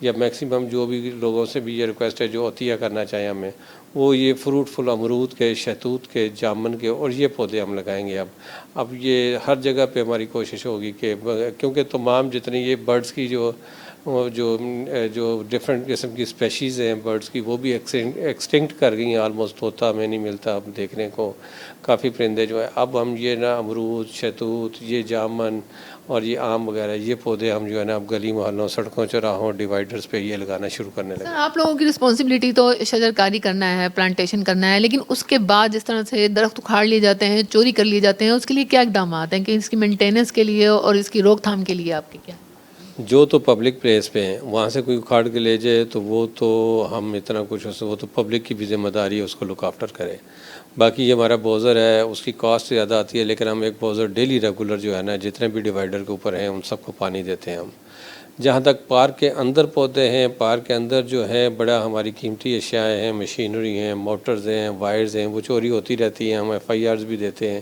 یا میکسیمم جو بھی لوگوں سے بھی یہ ریکویسٹ ہے جو عطیہ کرنا چاہیں ہمیں، وہ یہ فروٹ فل امرود کے، شہتوت کے، جامن کے اور یہ پودے ہم لگائیں گے. اب یہ ہر جگہ پہ ہماری کوشش ہوگی کہ کیونکہ تمام جتنی یہ برڈز کی جو ڈفرینٹ قسم کی اسپیشیز ہیں برڈز کی، وہ بھی ایکسٹنکٹ کر گئی ہیں آلموسٹ. طوطا ہمیں نہیں ملتا اب دیکھنے کو، کافی پرندے جو ہیں. اب ہم یہ نا امرود، شہتوت، یہ جامن اور یہ آم وغیرہ یہ پودے ہم جو ہے نا اب گلی محلوں، سڑکوں، چوراہوں، ڈیوائڈرز پہ یہ لگانا شروع کرنے لگے. سر آپ لوگوں کی رسپانسبلٹی تو شجر کاری کرنا ہے، پلانٹیشن کرنا ہے، لیکن اس کے بعد جس طرح سے درخت اکھاڑ لیے جاتے ہیں، چوری کر لیے جاتے ہیں، اس کے لیے کیا اقدامات ہیں کہ اس کی مینٹیننس کے لیے اور اس کی روک تھام کے لیے آپ کی کیا؟ جو تو پبلک پلیس پہ ہیں وہاں سے کوئی اکھاڑ کے لے جائے تو وہ تو ہم اتنا کچھ وہ تو پبلک کی بھی ذمہ داری ہے اس کو لک آفٹر کرے. باقی یہ ہمارا بوزر ہے، اس کی کاسٹ زیادہ آتی ہے، لیکن ہم ایک بوزر ڈیلی ریگولر جو ہے نا جتنے بھی ڈیوائڈر کے اوپر ہیں ان سب کو پانی دیتے ہیں ہم. جہاں تک پارک کے اندر پودے ہیں، پارک کے اندر جو ہے بڑا ہماری قیمتی اشیاء ہیں، مشینری ہیں، موٹرز ہیں، وائرز ہیں، وہ چوری ہوتی رہتی ہیں. ہم FIRs بھی دیتے ہیں،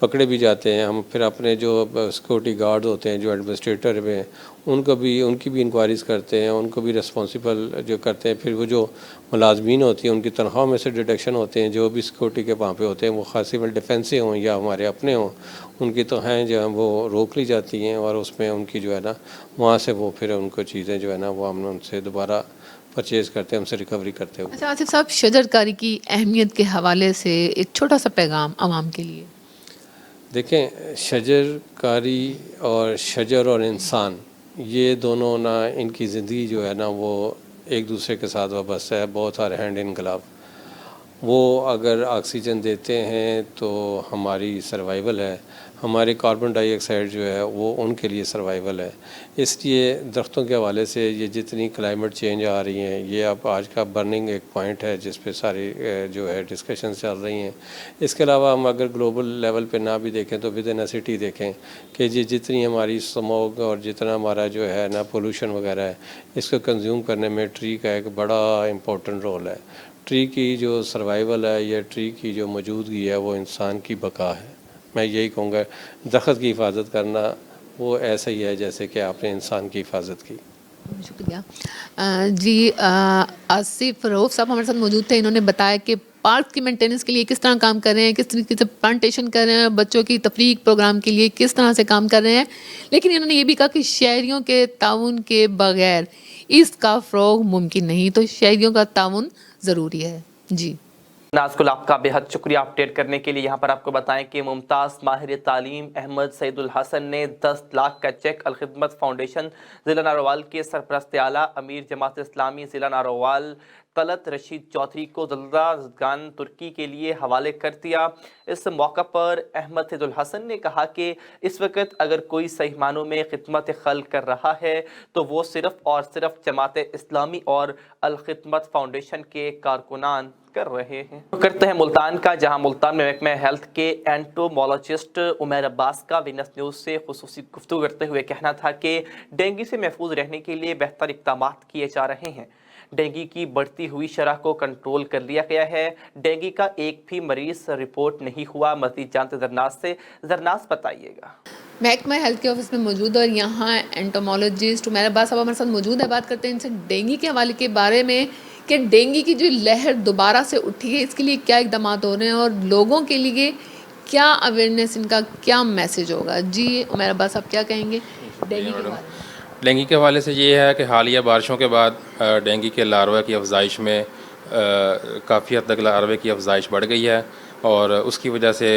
پکڑے بھی جاتے ہیں ہم. پھر اپنے جو سیکورٹی گارڈ ہوتے ہیں، جو ایڈمنسٹریٹر ہیں، ان کی بھی انکوائریز کرتے ہیں، ان کو بھی رسپانسیبل جو کرتے ہیں. پھر وہ جو ملازمین ہوتی ہیں ان کی تنخواہ میں سے ڈیڈکشن ہوتے ہیں، جو بھی سیکورٹی کے وہاں پہ ہوتے ہیں، وہ خاص سول ڈیفینس سے ہوں یا ہمارے اپنے ہوں، ان کی تو ہیں جو ہیں وہ روک لی جاتی ہیں اور اس میں ان کی جو ہے نا وہاں سے وہ پھر ان کو چیزیں جو ہے نا وہ ہم ان سے دوبارہ پرچیز کرتے ہیں، ہم سے ریکوری کرتے ہوئے. اچھا آصف صاحب، شجر کاری کی اہمیت کے حوالے سے ایک چھوٹا سا پیغام عوام کے لیے. دیکھیں، شجر کاری اور شجر اور انسان یہ دونوں نا ان کی زندگی جو ہے نا وہ ایک دوسرے کے ساتھ وابستہ ہے، بہت سارے ہینڈ ان گلو. وہ اگر آکسیجن دیتے ہیں تو ہماری سروائیول ہے، ہمارے کاربن ڈائی آکسائڈ جو ہے وہ ان کے لیے سروائیول ہے. اس لیے درختوں کے حوالے سے یہ جتنی کلائمیٹ چینج آ رہی ہیں، یہ اب آج کا برننگ ایک پوائنٹ ہے جس پہ ساری جو ہے ڈسکشنز چل رہی ہیں. اس کے علاوہ ہم اگر گلوبل لیول پہ نہ بھی دیکھیں تو ود ان سٹی دیکھیں کہ یہ جتنی ہماری اسموگ اور جتنا ہمارا جو ہے نا پولوشن وغیرہ ہے، اس کو کنزیوم کرنے میں ٹری کا ایک بڑا امپورٹنٹ رول ہے. ٹری کی جو سروائیول ہے یا ٹری کی جو موجودگی ہے وہ انسان کی بقا ہے. میں یہی کہوں گا درخت کی حفاظت کرنا وہ ایسا ہی ہے جیسے کہ آپ نے انسان کی حفاظت کی. شکریہ جی. آصف رؤف صاحب ہمارے ساتھ موجود تھے، انہوں نے بتایا کہ پارک کی مینٹیننس کے لیے کس طرح کام کر رہے ہیں، کس طریقے سے پلانٹیشن کر رہے ہیں، بچوں کی تفریح پروگرام کے لیے کس طرح سے کام کر رہے ہیں. لیکن انہوں نے یہ بھی کہا کہ شہریوں کے تعاون کے بغیر اس کا فروغ ممکن نہیں، تو شہریوں کا تعاون ضروری ہے. جی نازگل، آپ کا بے حد شکریہ اپڈیٹ کرنے کے لیے. یہاں پر آپ کو بتائیں کہ ممتاز ماہر تعلیم احمد سعید الحسن نے 10 لاکھ کا چیک الخدمت فاؤنڈیشن ضلع ناروال کے سرپرست اعلیٰ امیر جماعت اسلامی ضلع ناروال طلعت رشید چودھری کو زلزلہ زدگان ترکی کے لیے حوالے کر دیا. اس موقع پر احمد سعید الحسن نے کہا کہ اس وقت اگر کوئی صحیح معنوں میں خدمت خلق کر رہا ہے تو وہ صرف اور صرف جماعت اسلامی اور الخدمت فاؤنڈیشن کے کارکنان کر رہے ہیں. کرتے ہیں ملتان کا، جہاں ملتان میں محکمہ ہیلتھ کے اینٹومولوجسٹ عمیر عباس کا وینس نیوز سے خصوصی گفتگو کرتے ہوئے کہنا تھا کہ ڈینگی سے محفوظ رہنے کے لیے بہتر اقدامات کیے جا رہے ہیں. ڈینگی کی بڑھتی ہوئی شرح کو کنٹرول کر لیا گیا ہے. ڈینگی کا ایک بھی مریض رپورٹ نہیں ہوا. مزید جانتے زرناز سے. زرناز بتائیے گا. محکمہ ہیلتھ کے آفس میں موجود اور یہاں اینٹومولوجسٹ عمیر عباس صاحب ہمارے ساتھ موجود ہے. بات کرتے ہیں ان سے ڈینگی کے حوالے کے بارے میں کہ ڈینگی کی جو لہر دوبارہ سے اٹھی ہے اس کے لیے کیا اقدامات ہو رہے ہیں اور لوگوں کے لیے کیا اویئرنیس، ان کا کیا میسج ہوگا. جی عمیر عباس صاحب کیا کہیں گے ڈینگی کے بارے میں؟ ڈینگی کے حوالے سے یہ ہے کہ حالیہ بارشوں کے بعد ڈینگی کے لاروے کی افزائش میں کافی حد تک لاروے کی افزائش بڑھ گئی ہے اور اس کی وجہ سے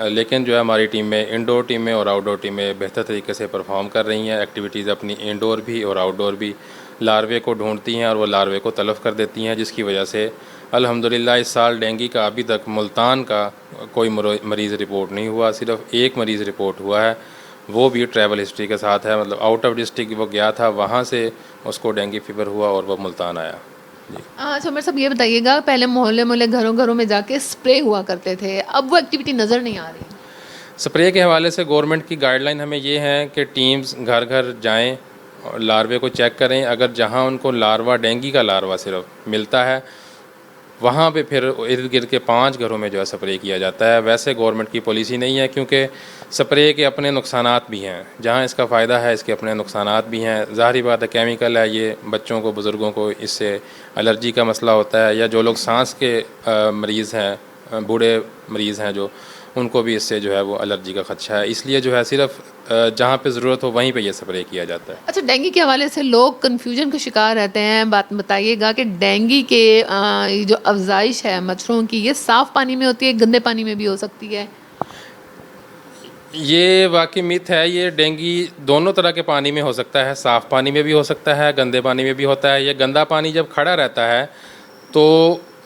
لیکن جو ہے ہماری ٹیم میں انڈور ٹیمیں اور آؤٹ ڈور ٹیمیں بہتر طریقے سے پرفارم کر رہی ہیں. ایکٹیویٹیز اپنی انڈور بھی اور آؤٹ ڈور بھی لاروے کو ڈھونڈتی ہیں اور وہ لاروے کو تلف کر دیتی ہیں، جس کی وجہ سے الحمدللہ اس سال ڈینگی کا ابھی تک ملتان کا کوئی مریض رپورٹ نہیں ہوا. صرف ایک مریض رپورٹ ہوا ہے، وہ بھی ٹریول ہسٹری کے ساتھ ہے، مطلب آؤٹ آف ڈسٹرکٹ وہ گیا تھا، وہاں سے اس کو ڈینگی فیور ہوا اور وہ ملتان آیا. اچھا عمر صاحب یہ بتائیے گا، پہلے محلے گھروں میں جا کے اسپرے ہوا کرتے تھے، اب وہ ایکٹیویٹی نظر نہیں آ رہی. سپرے کے حوالے سے گورنمنٹ کی گائیڈ لائن ہمیں یہ ہے کہ ٹیمز گھر گھر جائیں اور لاروے کو چیک کریں. اگر جہاں ان کو لاروا ڈینگی کا لاروا صرف ملتا ہے وہاں پہ پھر ارد گرد کے 5 گھروں میں جو ہے سپرے کیا جاتا ہے. ویسے گورنمنٹ کی پالیسی نہیں ہے کیونکہ سپرے کے اپنے نقصانات بھی ہیں. جہاں اس کا فائدہ ہے اس کے اپنے نقصانات بھی ہیں. ظاہری بات ہے کیمیکل ہے, یہ بچوں کو بزرگوں کو اس سے الرجی کا مسئلہ ہوتا ہے, یا جو لوگ سانس کے مریض ہیں, بوڑھے مریض ہیں جو, ان کو بھی اس سے جو ہے وہ الرجی کا خدشہ ہے. اس لیے جو ہے صرف جہاں پہ ضرورت ہو وہیں پہ یہ سپرے کیا جاتا ہے. اچھا, ڈینگی کے حوالے سے لوگ کنفیوژن کا شکار رہتے ہیں. بات بتائیے گا کہ ڈینگی کے یہ جو افزائش ہے مچھروں کی, یہ صاف پانی میں ہوتی ہے, گندے پانی میں بھی ہو سکتی ہے؟ یہ واقعی میتھ ہے. یہ ڈینگی دونوں طرح کے پانی میں ہو سکتا ہے, صاف پانی میں بھی ہو سکتا ہے, گندے پانی میں بھی ہوتا ہے. یہ گندا پانی جب کھڑا رہتا ہے تو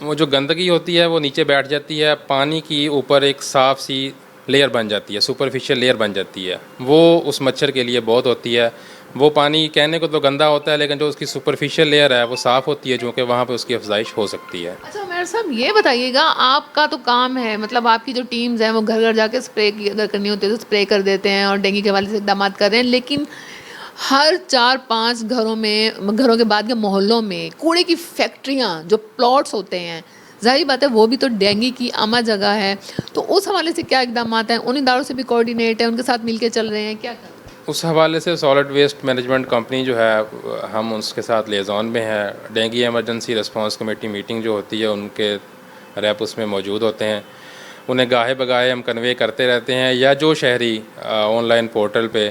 وہ جو گندگی ہوتی ہے وہ نیچے بیٹھ جاتی ہے, پانی کی اوپر ایک صاف سی لیئر بن جاتی ہے, سپرفیشل لیئر بن جاتی ہے. وہ اس مچھر کے لیے بہت ہوتی ہے. وہ پانی کہنے کو تو گندا ہوتا ہے لیکن جو اس کی سپرفیشل لیئر ہے وہ صاف ہوتی ہے, چونکہ وہاں پہ اس کی افزائش ہو سکتی ہے. اچھا عمیر صاحب, یہ بتائیے گا, آپ کا تو کام ہے, مطلب آپ کی جو ٹیمز ہیں وہ گھر گھر جا کے اسپرے اگر کرنی ہوتی ہے تو اسپرے کر دیتے ہیں اور ڈینگی کے حوالے سے اقدامات کر رہے ہیں, لیکن ہر 4-5 گھروں میں, گھروں کے بعد کے محلوں میں کوڑے کی فیکٹریاں, جو پلاٹس ہوتے ہیں, ظاہری بات ہے وہ بھی تو ڈینگی کی عامہ جگہ ہے. تو اس حوالے سے کیا اقدامات ہیں؟ ان اداروں سے بھی کوآرڈینیٹ ہے, ان کے ساتھ مل کے چل رہے ہیں, کیا کر؟ اس حوالے سے سالڈ ویسٹ مینجمنٹ کمپنی جو ہے, ہم اس کے ساتھ لیزون میں ہیں. Dengue emergency response committee meeting جو ہوتی ہے ان کے ریپ اس میں موجود ہوتے ہیں. انہیں گاہے بگاہے ہم کنوے کرتے رہتے ہیں, یا جو شہری آن لائن پورٹل پہ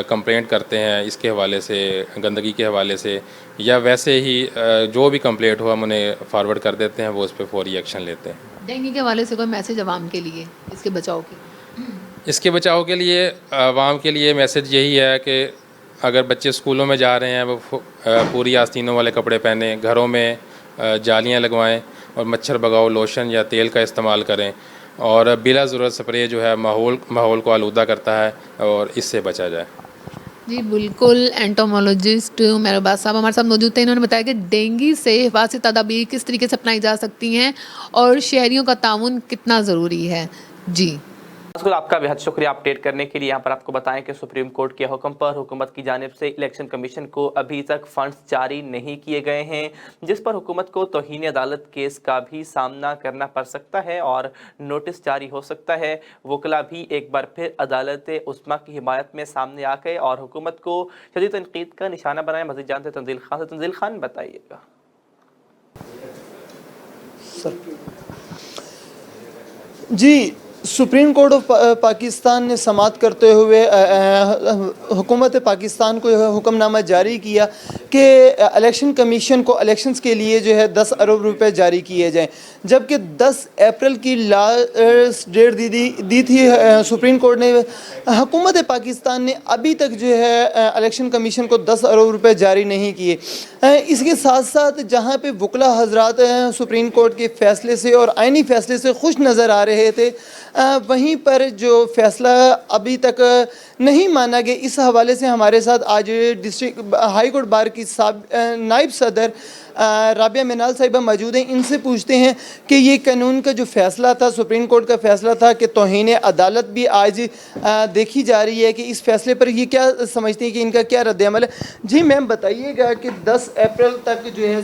کمپلینٹ کرتے ہیں اس کے حوالے سے, گندگی کے حوالے سے, یا ویسے ہی جو بھی کمپلینٹ ہو ہم انہیں فارورڈ کر دیتے ہیں, وہ اس پہ فوری ایکشن لیتے ہیں. ڈینگی کے حوالے سے کوئی میسج عوام کے لیے اس کے بچاؤ کے؟ اس کے بچاؤ کے لیے عوام کے لیے میسج یہی ہے کہ اگر بچے اسکولوں میں جا رہے ہیں وہ پوری آستینوں والے کپڑے پہنیں, گھروں میں جالیاں لگوائیں, اور مچھر بھگاؤ لوشن یا تیل کا استعمال کریں, اور بلا ضرورت سپرے جو ہے ماحول کو آلودہ کرتا ہے, اور اس سے بچا جائے. جی بالکل, اینٹومولوجسٹ عمیر عباس صاحب ہمارے ساتھ موجود تھے. انہوں نے بتایا کہ ڈینگی سے حفاظتی تدابیر کس طریقے سے اپنائی جا سکتی ہیں اور شہریوں کا تعاون کتنا ضروری ہے. جی آپ کا بہت شکریہ اپڈیٹ کرنے کے لیے. یہاں پر آپ کو بتائیں کہ سپریم کورٹ کے حکم پر حکومت کی جانب سے الیکشن کمیشن کو ابھی تک فنڈز جاری نہیں کیے گئے ہیں, جس پر حکومت کو توہین عدالت کیس کا بھی سامنا کرنا پڑ سکتا ہے اور نوٹس جاری ہو سکتا ہے. وکلاء بھی ایک بار پھر عدالت عظمیٰ کی حمایت میں سامنے آ گئے اور حکومت کو شدید تنقید کا نشانہ بنائے. مزید جانتے تنزیل خان سے. تنزیل خان, بتائیے گا. جی, سپریم کورٹ آف پاکستان نے سماعت کرتے ہوئے حکومت پاکستان کو حکم نامہ جاری کیا کہ الیکشن کمیشن کو الیکشنز کے لیے جو ہے 10 ارب روپے جاری کیے جائیں, جبکہ 10 اپریل کی لاسٹ ڈیٹ دی تھی سپریم کورٹ نے. حکومت پاکستان نے ابھی تک جو ہے الیکشن کمیشن کو 10 ارب روپے جاری نہیں کیے. اس کے ساتھ ساتھ جہاں پہ وکلاء حضرات سپریم کورٹ کے فیصلے سے اور آئینی فیصلے سے خوش نظر آ رہے تھے, وہیں پر جو فیصلہ ابھی تک نہیں مانا گیا, اس حوالے سے ہمارے ساتھ آج ڈسٹرکٹ ہائی کورٹ بار کی نائب صدر رابعہ منال صاحبہ موجود ہیں. ان سے پوچھتے ہیں کہ یہ قانون کا جو فیصلہ تھا, سپریم کورٹ کا فیصلہ تھا کہ توہین عدالت بھی آج دیکھی جا رہی ہے, کہ اس فیصلے پر یہ کیا سمجھتے ہیں کہ ان کا کیا رد عمل ہے؟ جی میم, بتائیے گا کہ 10 اپریل تک جو ہے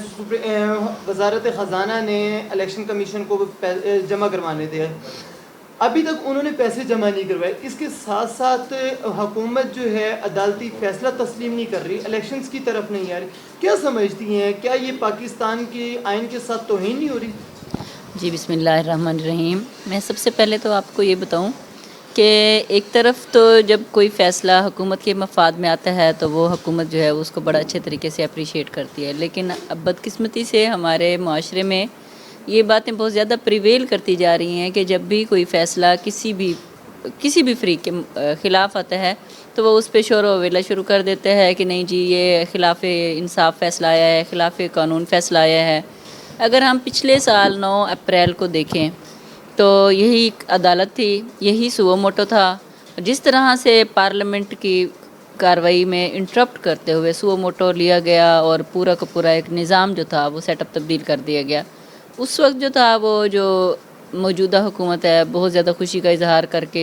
وزارت خزانہ نے الیکشن کمیشن کو جمع کروانے تھے, ابھی تک انہوں نے پیسے جمع نہیں کروائے. اس کے ساتھ ساتھ حکومت جو ہے عدالتی فیصلہ تسلیم نہیں کر رہی, الیکشنز کی طرف نہیں آ رہی. کیا سمجھتی ہیں, کیا یہ پاکستان کی آئین کے ساتھ توہین نہیں ہو رہی؟ جی بسم اللہ الرحمن الرحیم. میں سب سے پہلے تو آپ کو یہ بتاؤں کہ ایک طرف تو جب کوئی فیصلہ حکومت کے مفاد میں آتا ہے تو وہ حکومت جو ہے اس کو بڑا اچھے طریقے سے اپریشیٹ کرتی ہے, لیکن اب بدقسمتی سے ہمارے معاشرے میں یہ باتیں بہت زیادہ پریویل کرتی جا رہی ہیں کہ جب بھی کوئی فیصلہ کسی بھی فریق کے خلاف آتا ہے تو وہ اس پہ شور و ویلا شروع کر دیتے ہیں کہ نہیں جی یہ خلاف انصاف فیصلہ آیا ہے, خلاف قانون فیصلہ آیا ہے. اگر ہم پچھلے سال 9 اپریل کو دیکھیں تو یہی عدالت تھی, یہی سو موٹو تھا. جس طرح سے پارلیمنٹ کی کارروائی میں انٹرپٹ کرتے ہوئے سو موٹو لیا گیا اور پورا کا پورا ایک نظام جو تھا وہ سیٹ اپ تبدیل کر دیا گیا. اس وقت جو تھا وہ جو موجودہ حکومت ہے بہت زیادہ خوشی کا اظہار کر کے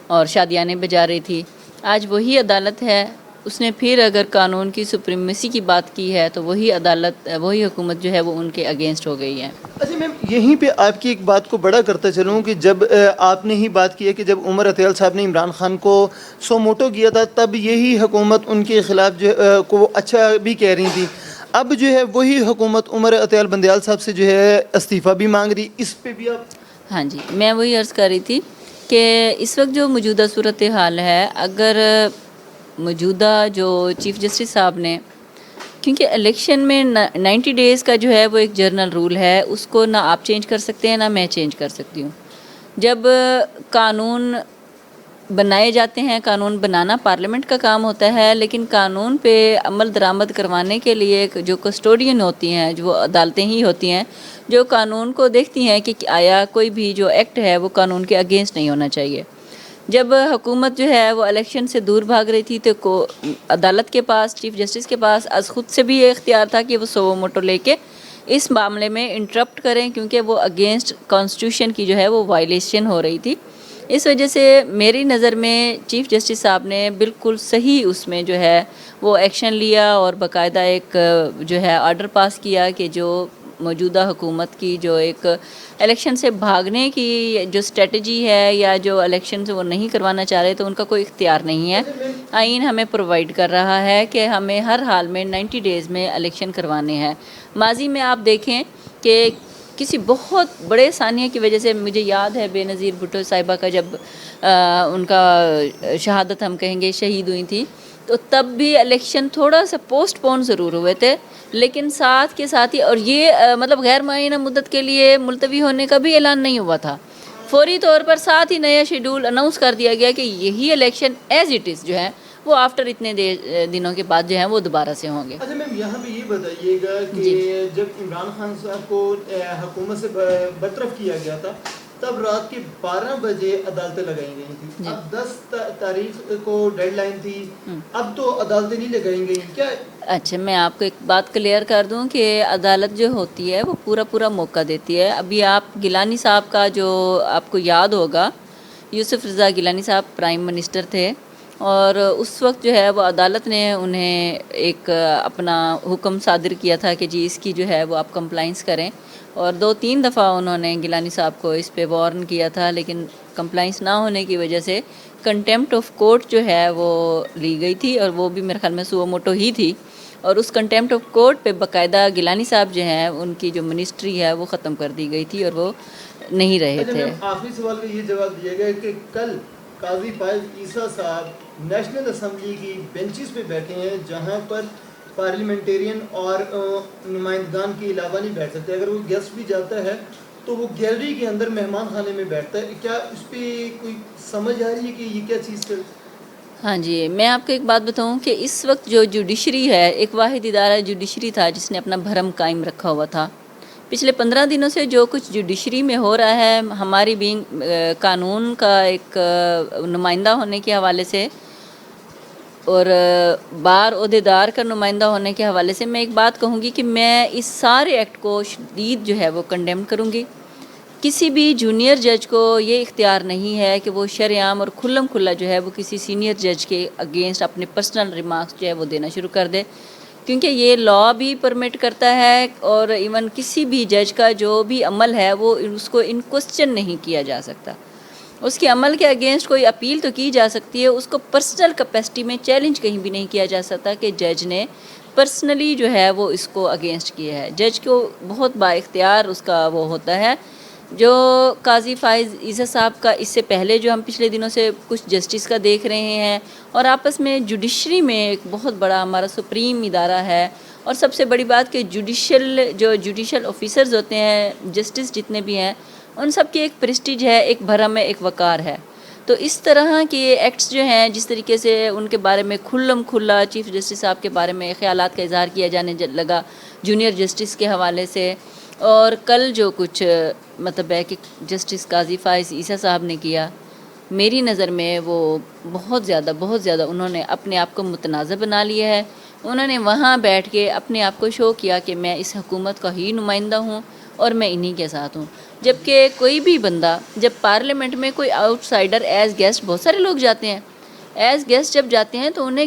اور شادیانے بجا رہی تھی. آج وہی عدالت ہے اس نے پھر اگر قانون کی سپریمیسی کی بات کی ہے تو وہی عدالت وہی حکومت جو ہے وہ ان کے اگینسٹ ہو گئی ہے. اچھا میم یہیں پہ آپ کی ایک بات کو بڑا کرتا چلوں کہ جب آپ نے ہی بات کی ہے کہ جب عمر عطیال صاحب نے عمران خان کو سو موٹو کیا تھا تب یہی حکومت ان کے خلاف جو کو اچھا بھی کہہ رہی تھی. اب جو ہے وہی حکومت عمر عطیال بندیال صاحب سے جو ہے استعفیٰ بھی مانگ رہی, اس پہ بھی آپ. ہاں جی, میں وہی عرض کر رہی تھی کہ اس وقت جو موجودہ صورتحال ہے, اگر موجودہ جو چیف جسٹس صاحب نے, کیونکہ الیکشن میں 90 ڈیز کا جو ہے وہ ایک جرنل رول ہے, اس کو نہ آپ چینج کر سکتے ہیں نہ میں چینج کر سکتی ہوں. جب قانون بنائے جاتے ہیں, قانون بنانا پارلیمنٹ کا کام ہوتا ہے, لیکن قانون پہ عمل درآمد کروانے کے لیے جو کسٹوڈین ہوتی ہیں, جو عدالتیں ہی ہوتی ہیں جو قانون کو دیکھتی ہیں کہ آیا کوئی بھی جو ایکٹ ہے وہ قانون کے اگینسٹ نہیں ہونا چاہیے. جب حکومت جو ہے وہ الیکشن سے دور بھاگ رہی تھی تو عدالت کے پاس, چیف جسٹس کے پاس از خود سے بھی یہ اختیار تھا کہ وہ سو موٹو لے کے اس معاملے میں انٹرپٹ کریں, کیونکہ وہ اگینسٹ کانسٹیٹیوشن کی جو ہے وہ وائلیشن ہو رہی تھی. اس وجہ سے میری نظر میں چیف جسٹس صاحب نے بالکل صحیح اس میں جو ہے وہ ایکشن لیا اور باقاعدہ ایک جو ہے آرڈر پاس کیا کہ جو موجودہ حکومت کی جو ایک الیکشن سے بھاگنے کی جو اسٹریٹجی ہے یا جو الیکشن سے وہ نہیں کروانا چاہ رہے تو ان کا کوئی اختیار نہیں ہے. آئین ہمیں پرووائڈ کر رہا ہے کہ ہمیں ہر حال میں 90 ڈیز میں الیکشن کروانے ہیں. ماضی میں آپ دیکھیں کہ کسی بہت بڑے ثانیہ کی وجہ سے, مجھے یاد ہے بے نظیر بھٹو صاحبہ کا جب ان کا شہادت ہم کہیں گے شہید ہوئی تھی, تو تب بھی الیکشن تھوڑا سا پوسٹ پون ضرور ہوئے تھے, لیکن ساتھ کے ساتھ ہی, اور یہ مطلب غیر معینہ مدت کے لیے ملتوی ہونے کا بھی اعلان نہیں ہوا تھا, فوری طور پر ساتھ ہی نیا شیڈول اناؤنس کر دیا گیا کہ یہی الیکشن ایز اٹ از جو ہے وہ آفٹر اتنے دنوں کے بعد جو ہیں وہ دوبارہ سے ہوں گے. اچھا میم یہاں پہ یہ بتائیے گا کہ جب عمران خان صاحب کو حکومت سے برطرف کیا گیا تھا تب رات کے 12 بجے عدالتیں لگائی گئی تھیں, اب 10 تاریخ کو ڈیڈ لائن تھی, اب تو عدالتیں نہیں لگائی گئی کیا؟ اچھا, میں آپ کو ایک بات کلیئر کر دوں کہ عدالت جو ہوتی ہے وہ پورا موقع دیتی ہے. ابھی آپ گیلانی صاحب کا جو آپ کو یاد ہوگا, یوسف رضا گیلانی صاحب پرائم منسٹر تھے, اور اس وقت جو ہے وہ عدالت نے انہیں ایک اپنا حکم صادر کیا تھا کہ جی اس کی جو ہے وہ آپ کمپلائنس کریں, اور 2-3 دفعہ انہوں نے گیلانی صاحب کو اس پہ وارن کیا تھا, لیکن کمپلائنس نہ ہونے کی وجہ سے کنٹیمپٹ آف کورٹ جو ہے وہ لی گئی تھی, اور وہ بھی میرے خیال میں سو موٹو ہی تھی, اور اس کنٹیمپٹ آف کورٹ پہ باقاعدہ گیلانی صاحب جو ہیں ان کی جو منسٹری ہے وہ ختم کر دی گئی تھی اور وہ نہیں رہے تھے. آخری سوال کا یہ جواب دیا گیا کہ کل قاضی فائز عیسیٰ صاحب نیشنل اسمبلی کی بینچز پہ بیٹھے ہیں جہاں پر پارلیمنٹیرین اور نمائندگان کے علاوہ نہیں بیٹھ سکتے, اگر وہ گیسٹ بھی جاتا ہے تو وہ گیلری کے اندر مہمان خانے میں بیٹھتا ہے. کیا اس پہ کوئی سمجھ آ رہی ہے کہ یہ کیا چیز کر؟ ہاں جی, میں آپ کو ایک بات بتاؤں کہ اس وقت جو جوڈیشری ہے, ایک واحد ادارہ جوڈیشری تھا جس نے اپنا بھرم قائم رکھا ہوا تھا. پچھلے 15 دنوں سے جو کچھ جوڈیشری میں ہو رہا ہے, ہماری بینگ قانون کا ایک نمائندہ ہونے کے حوالے سے اور بار عہدیدار کا نمائندہ ہونے کے حوالے سے, میں ایک بات کہوں گی کہ میں اس سارے ایکٹ کو شدید جو ہے وہ کنڈیم کروں گی. کسی بھی جونیئر جج کو یہ اختیار نہیں ہے کہ وہ شرعام اور کھلم کھلا جو ہے وہ کسی سینئر جج کے اگینسٹ اپنے پرسنل ریمارکس جو ہے وہ دینا شروع کر دے, کیونکہ یہ لا بھی پرمٹ کرتا ہے, اور ایون کسی بھی جج کا جو بھی عمل ہے وہ اس کو ان کوسچن نہیں کیا جا سکتا. اس کے عمل کے اگینسٹ کوئی اپیل تو کی جا سکتی ہے, اس کو پرسنل کیپیسٹی میں چیلنج کہیں بھی نہیں کیا جا سکتا کہ جج نے پرسنلی جو ہے وہ اس کو اگینسٹ کیا ہے. جج کو بہت با اختیار اس کا وہ ہوتا ہے. جو قاضی فائز عیسیٰ صاحب کا اس سے پہلے جو ہم پچھلے دنوں سے کچھ جسٹس کا دیکھ رہے ہیں, اور آپس میں جوڈیشری میں ایک بہت بڑا ہمارا سپریم ادارہ ہے, اور سب سے بڑی بات کہ جوڈیشل آفیسرز ہوتے ہیں, جسٹس جتنے بھی ہیں, ان سب کی ایک پریسٹیج ہے, ایک بھرم ہے, ایک وقار ہے. تو اس طرح کے ایکٹس جو ہیں, جس طریقے سے ان کے بارے میں کھلم کھلا چیف جسٹس صاحب کے بارے میں خیالات کا اظہار کیا جانے لگا جونیئر جسٹس کے حوالے سے, اور کل جو کچھ مطلب ہے کہ جسٹس قاضی فائز عیسیٰ صاحب نے کیا, میری نظر میں وہ بہت زیادہ انہوں نے اپنے آپ کو متنازع بنا لیا ہے. انہوں نے وہاں بیٹھ کے اپنے آپ کو شو کیا کہ میں اس حکومت کا ہی نمائندہ ہوں اور میں انہی کے ساتھ ہوں, جبکہ کوئی بھی بندہ جب پارلیمنٹ میں کوئی آؤٹ سائڈر ایز گیسٹ, بہت سارے لوگ جاتے ہیں ایز گیسٹ, جب جاتے ہیں تو انہیں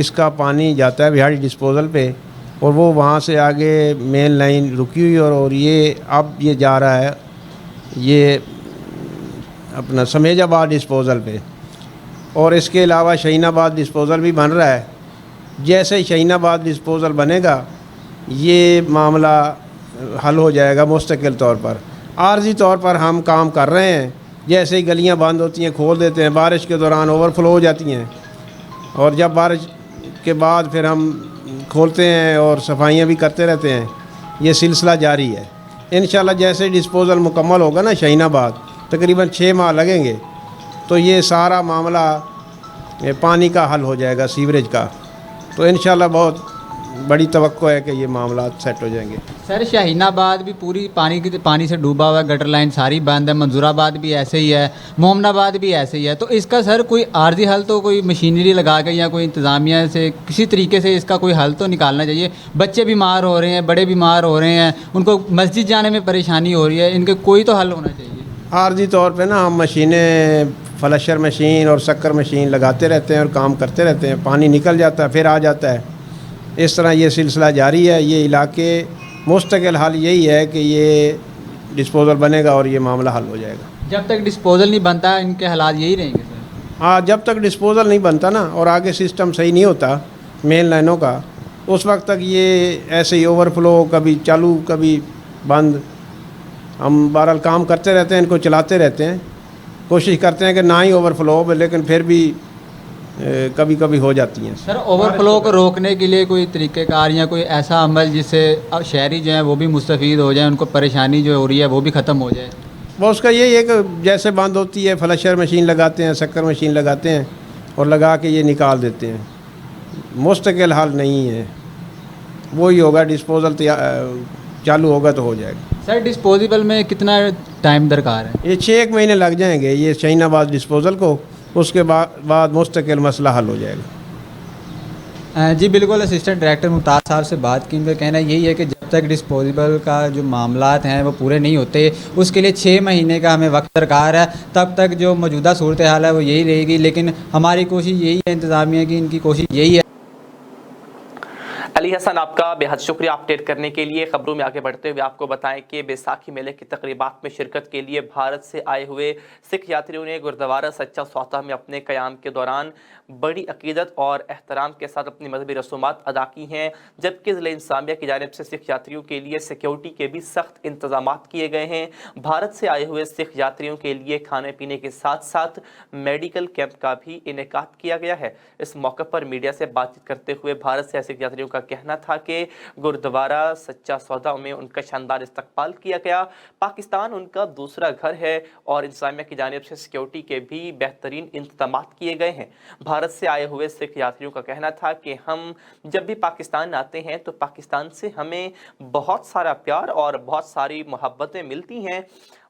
اس کا پانی جاتا ہے بہاڑی ڈسپوزل پہ اور وہ وہاں سے آگے مین لائن رکی ہوئی اور یہ اب یہ جا رہا ہے یہ اپنا سمیج آباد ڈسپوزل پہ. اور اس کے علاوہ شہین آباد ڈسپوزل بھی بن رہا ہے. جیسے شہین آباد ڈسپوزل بنے گا یہ معاملہ حل ہو جائے گا مستقل طور پر. عارضی طور پر ہم کام کر رہے ہیں. جیسے ہی گلیاں بند ہوتی ہیں کھول دیتے ہیں. بارش کے دوران اوور فلو ہو جاتی ہیں اور جب بارش کے بعد پھر ہم کھولتے ہیں اور صفائیاں بھی کرتے رہتے ہیں. یہ سلسلہ جاری ہے. انشاءاللہ جیسے ڈسپوزل مکمل ہوگا نا شہین آباد تقریباً 6 ماہ لگیں گے تو یہ سارا معاملہ پانی کا حل ہو جائے گا سیوریج کا. تو انشاءاللہ بہت بڑی توقع ہے کہ یہ معاملات سیٹ ہو جائیں گے. سر شاہین آباد بھی پوری پانی سے ڈوبا ہوا ہے. گٹر لائن ساری بند ہے. منظور آباد بھی ایسے ہی ہے. مومن آباد بھی ایسے ہی ہے. تو اس کا سر کوئی عارضی حل تو کوئی مشینری لگا کے یا کوئی انتظامیہ سے کسی طریقے سے اس کا کوئی حل تو نکالنا چاہیے. بچے بیمار ہو رہے ہیں, بڑے بیمار ہو رہے ہیں, ان کو مسجد جانے میں پریشانی ہو رہی ہے. ان کے کوئی تو حل ہونا چاہیے. عارضی طور پہ نا ہم مشینیں فلشر مشین اور سکر مشین لگاتے رہتے ہیں اور کام کرتے رہتے ہیں. پانی نکل جاتا ہے پھر آ جاتا ہے. اس طرح یہ سلسلہ جاری ہے. یہ علاقے مستقل حل یہی ہے کہ یہ ڈسپوزل بنے گا اور یہ معاملہ حل ہو جائے گا. جب تک ڈسپوزل نہیں بنتا ان کے حالات یہی رہیں گے سر. ہاں جب تک ڈسپوزل نہیں بنتا نا اور آگے سسٹم صحیح نہیں ہوتا مین لائنوں کا اس وقت تک یہ ایسے ہی اوور فلو کبھی چالو کبھی بند. ہم بہرحال کام کرتے رہتے ہیں, ان کو چلاتے رہتے ہیں, کوشش کرتے ہیں کہ نہ ہی اوور فلو ہو لیکن پھر بھی کبھی کبھی ہو جاتی ہیں. سر اوور فلو کو روکنے کے لیے کوئی طریقہ کار یا کوئی ایسا عمل جس سے شہری جو ہیں وہ بھی مستفید ہو جائیں, ان کو پریشانی جو ہو رہی ہے وہ بھی ختم ہو جائے. وہ اس کا یہی ہے کہ جیسے بند ہوتی ہے فلشر مشین لگاتے ہیں, سکر مشین لگاتے ہیں اور لگا کے یہ نکال دیتے ہیں. مستقل حل نہیں ہے, وہی ہوگا ڈسپوزل چالو ہوگا تو ہو جائے گا. سر ڈسپوزیبل میں کتنا ٹائم درکار ہے؟ یہ 6 مہینے لگ جائیں گے یہ شہین آباد ڈسپوزل کو. اس کے بعد مستقل مسئلہ حل ہو جائے گا. جی بالکل. اسسٹنٹ ڈائریکٹر ممتاز صاحب سے بات کی, ان کا کہنا یہی ہے کہ جب تک ڈسپوزیبل کا جو معاملات ہیں وہ پورے نہیں ہوتے اس کے لیے 6 مہینے کا ہمیں وقت درکار ہے. تب تک جو موجودہ صورتحال ہے وہ یہی رہے گی. لیکن ہماری کوشش یہی ہے, انتظامیہ کی ان کی کوشش یہی ہے. علی حسن آپ کا بے حد شکریہ اپڈیٹ کرنے کے لیے. خبروں میں آگے بڑھتے ہوئے آپ کو بتائیں کہ بیساکھی میلے کی تقریبات میں شرکت کے لیے بھارت سے آئے ہوئے سکھ یاتریوں نے گردوارہ سچا سودا میں اپنے قیام کے دوران بڑی عقیدت اور احترام کے ساتھ اپنی مذہبی رسومات ادا کی ہیں. جبکہ ضلع انتظامیہ کی جانب سے سکھ یاتریوں کے لیے سیکیورٹی کے بھی سخت انتظامات کیے گئے ہیں. بھارت سے آئے ہوئے سکھ یاتریوں کے لیے کھانے پینے کے ساتھ ساتھ میڈیکل کیمپ کا بھی انعقاد کیا گیا ہے. اس موقع پر میڈیا سے بات چیت کرتے ہوئے بھارت سے سکھ یاتریوں کا کہنا تھا کہ گردوارہ سچا سودا میں ان کا شاندار استقبال کیا گیا. پاکستان ان کا دوسرا گھر ہے اور انتظامیہ کی جانب سے سیکیورٹی کے بھی بہترین انتظامات کیے گئے ہیں. بھارت سے آئے ہوئے سکھ یاتریوں کا کہنا تھا کہ ہم جب بھی پاکستان آتے ہیں تو پاکستان سے ہمیں بہت سارا پیار اور بہت ساری محبتیں ملتی ہیں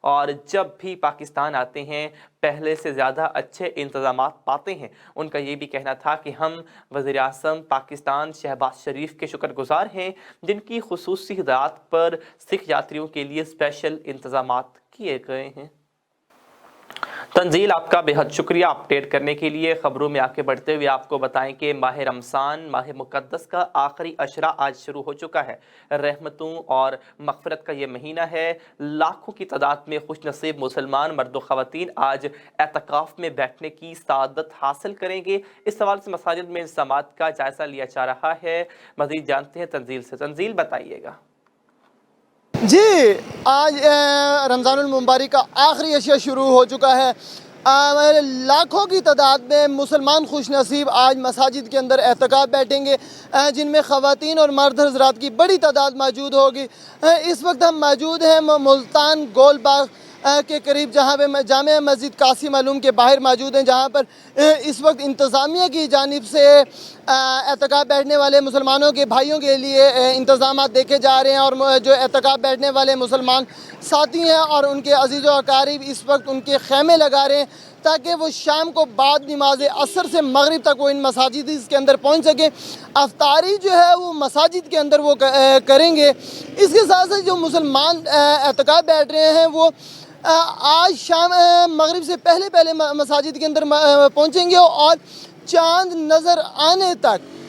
اور جب بھی پاکستان آتے ہیں پہلے سے زیادہ اچھے انتظامات پاتے ہیں. ان کا یہ بھی کہنا تھا کہ ہم وزیر اعظم پاکستان شہباز شریف کے شکر گزار ہیں جن کی خصوصی ہدایات پر سکھ یاتریوں کے لیے اسپیشل انتظامات کیے گئے ہیں. تنزیل آپ کا بے حد شکریہ اپڈیٹ کرنے کے لیے. خبروں میں آگے بڑھتے ہوئے آپ کو بتائیں کہ ماہ رمضان ماہ مقدس کا آخری عشرہ آج شروع ہو چکا ہے. رحمتوں اور مغفرت کا یہ مہینہ ہے. لاکھوں کی تعداد میں خوش نصیب مسلمان مرد و خواتین آج اعتکاف میں بیٹھنے کی سعادت حاصل کریں گے. اس حوالے سے مساجد میں انتظامات کا جائزہ لیا جا رہا ہے. مزید جانتے ہیں تنزیل سے. تنزیل بتائیے گا. جی آج رمضان المبارک کا آخری عشرہ شروع ہو چکا ہے. لاکھوں کی تعداد میں مسلمان خوش نصیب آج مساجد کے اندر اعتکاف بیٹھیں گے جن میں خواتین اور مرد حضرات کی بڑی تعداد موجود ہوگی. اس وقت ہم موجود ہیں ملتان گول باغ کے قریب جہاں پہ جامع مسجد قاسم علوم کے باہر موجود ہیں, جہاں پر اس وقت انتظامیہ کی جانب سے اعتکاف بیٹھنے والے مسلمانوں کے بھائیوں کے لیے انتظامات دیکھے جا رہے ہیں. اور جو اعتکاف بیٹھنے والے مسلمان ساتھی ہیں اور ان کے عزیز و اقارب اس وقت ان کے خیمے لگا رہے ہیں تاکہ وہ شام کو بعد نماز عصر سے مغرب تک وہ ان مساجد کے اندر پہنچ سکیں. افطاری جو ہے وہ مساجد کے اندر وہ کریں گے. اس کے ساتھ ساتھ جو مسلمان اعتکاف بیٹھ رہے ہیں وہ آج شام مغرب سے پہلے مساجد کے اندر پہنچیں گے اور چاند نظر آنے تک